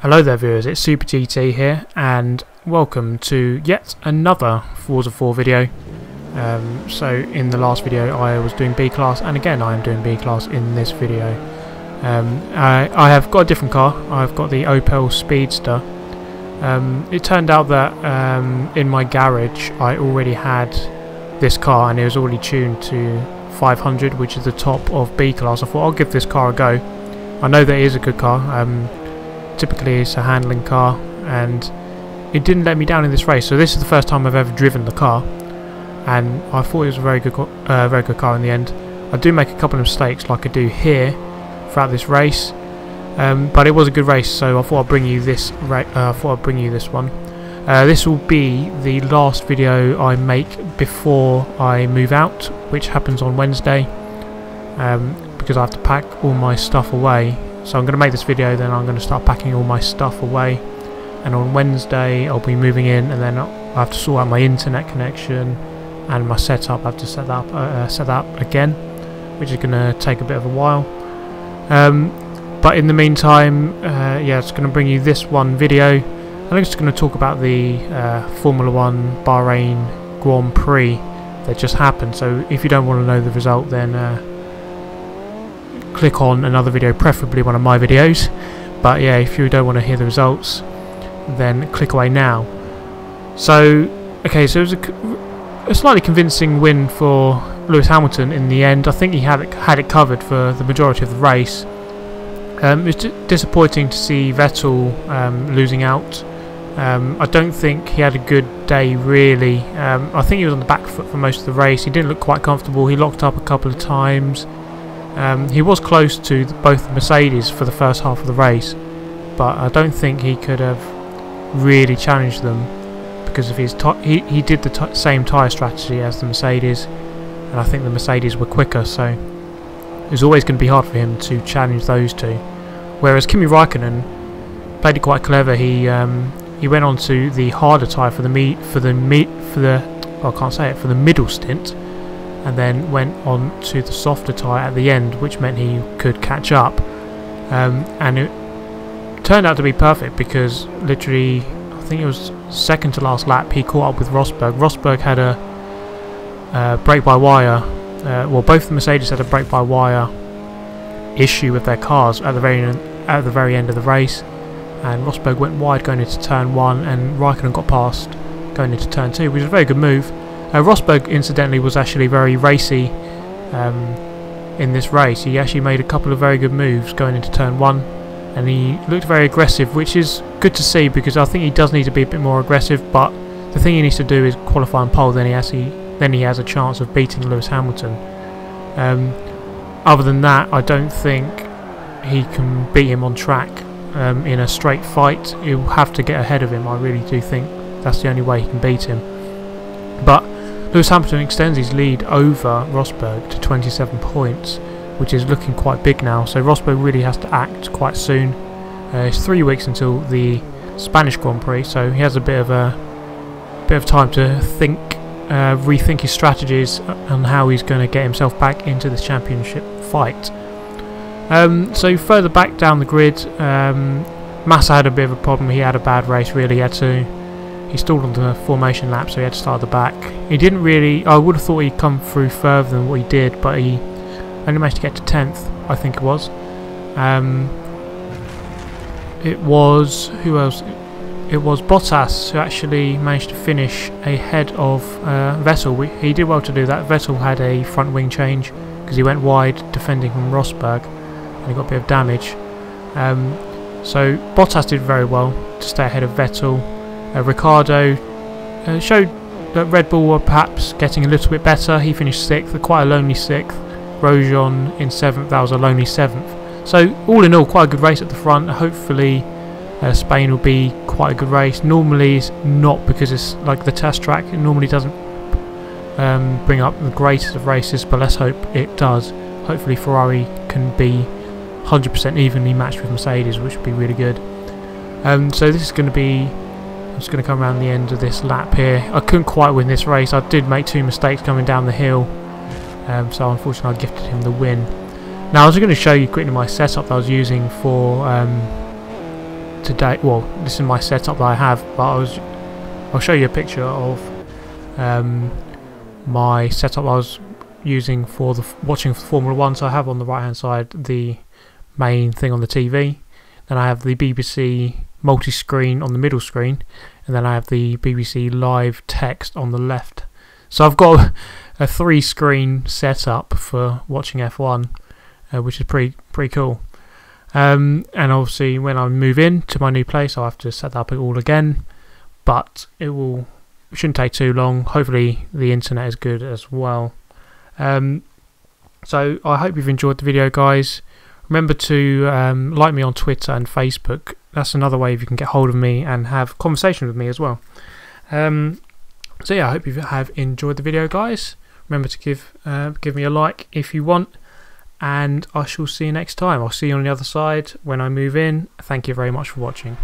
Hello there viewers, it's Super GT here and welcome to yet another Forza 4 video. So in the last video I was doing B class, and again I am doing B class in this video. I have got a different car. I've got the Opel Speedster. It turned out that in my garage I already had this car and it was already tuned to 500, which is the top of B class. I thought I'll give this car a go. I know that it is a good car. Typically it's a handling car, and it didn't let me down in this race. So this is the first time I've ever driven the car, and I thought it was a very good car in the end. I do make a couple of mistakes like I do here throughout this race, but it was a good race, so I thought I'd bring you this one. This will be the last video I make before I move out, which happens on Wednesday, because I have to pack all my stuff away. So I'm going to make this video, then I'm going to start packing all my stuff away, and on Wednesday I'll be moving in, and then I have to sort out my internet connection and my setup. I have to set that up again, which is going to take a bit of a while. But in the meantime, yeah, it's going to bring you this one video. I'm just going to talk about the Formula 1 Bahrain Grand Prix that just happened. So if you don't want to know the result, then click on another video, preferably one of my videos. But yeah, if you don't want to hear the results, then click away now. So okay, so it was a slightly convincing win for Lewis Hamilton in the end. I think he had it covered for the majority of the race. It was disappointing to see Vettel losing out. I don't think he had a good day really. I think he was on the back foot for most of the race. He didn't look quite comfortable. He locked up a couple of times. He was close to both the Mercedes for the first half of the race, but I don't think he could have really challenged them because of his he did the same tyre strategy as the Mercedes, and I think the Mercedes were quicker, so it was always going to be hard for him to challenge those two. Whereas Kimi Raikkonen played it quite clever. He went on to the harder tyre for the middle stint, and then went on to the softer tyre at the end, which meant he could catch up, and it turned out to be perfect because literally I think it was second to last lap he caught up with Rosberg. Rosberg had a brake-by-wire, well, both the Mercedes had a brake-by-wire issue with their cars at the very end of the race, and Rosberg went wide going into turn 1 and Raikkonen got past going into turn 2, which was a very good move. Rosberg, incidentally, was actually very racy in this race. He actually made a couple of very good moves going into turn 1, and he looked very aggressive, which is good to see because I think he does need to be a bit more aggressive. But the thing he needs to do is qualify and pole. Then he has a chance of beating Lewis Hamilton. Other than that, I don't think he can beat him on track in a straight fight. He'll have to get ahead of him. I really do think that's the only way he can beat him. But Lewis Hamilton extends his lead over Rosberg to 27 points, which is looking quite big now, so Rosberg really has to act quite soon. It's 3 weeks until the Spanish Grand Prix, so he has a bit of time to think, rethink his strategies on how he's going to get himself back into the championship fight. So further back down the grid, Massa had a bit of a problem. He had a bad race really. He stalled on the formation lap, so he had to start at the back. He didn't really... I would have thought he'd come through further than what he did, but he only managed to get to 10th, I think it was. It was... who else? It was Bottas who actually managed to finish ahead of Vettel. He did well to do that. Vettel had a front wing change because he went wide defending from Rosberg, and he got a bit of damage. So Bottas did very well to stay ahead of Vettel. Ricardo showed that Red Bull were perhaps getting a little bit better. He finished 6th, quite a lonely 6th. Grosjean in 7th, that was a lonely 7th. So all in all, quite a good race at the front. Hopefully Spain will be quite a good race. Normally it's not, because it's like the test track. It normally doesn't bring up the greatest of races, but let's hope it does. Hopefully Ferrari can be 100% evenly matched with Mercedes, which would be really good. So this is going to be... I'm just going to come around the end of this lap here. I couldn't quite win this race. I did make 2 mistakes coming down the hill, so unfortunately I gifted him the win. Now I was going to show you quickly my setup that I was using for today. Well, this is my setup that I have, but I'll show you a picture of my setup I was using for watching Formula 1. So I have on the right hand side the main thing on the TV, then I have the BBC multi-screen on the middle screen, and then I have the BBC live text on the left. So I've got a 3-screen setup for watching F1, which is pretty cool. And obviously when I move in to my new place, I'll have to set that up all again, but it shouldn't take too long. Hopefully the internet is good as well. So I hope you've enjoyed the video, guys. Remember to like me on Twitter and Facebook. That's another way you can get hold of me and have conversation with me as well. So yeah, I hope you have enjoyed the video, guys. Remember to give me a like if you want, and I shall see you next time. I'll see you on the other side when I move in. Thank you very much for watching.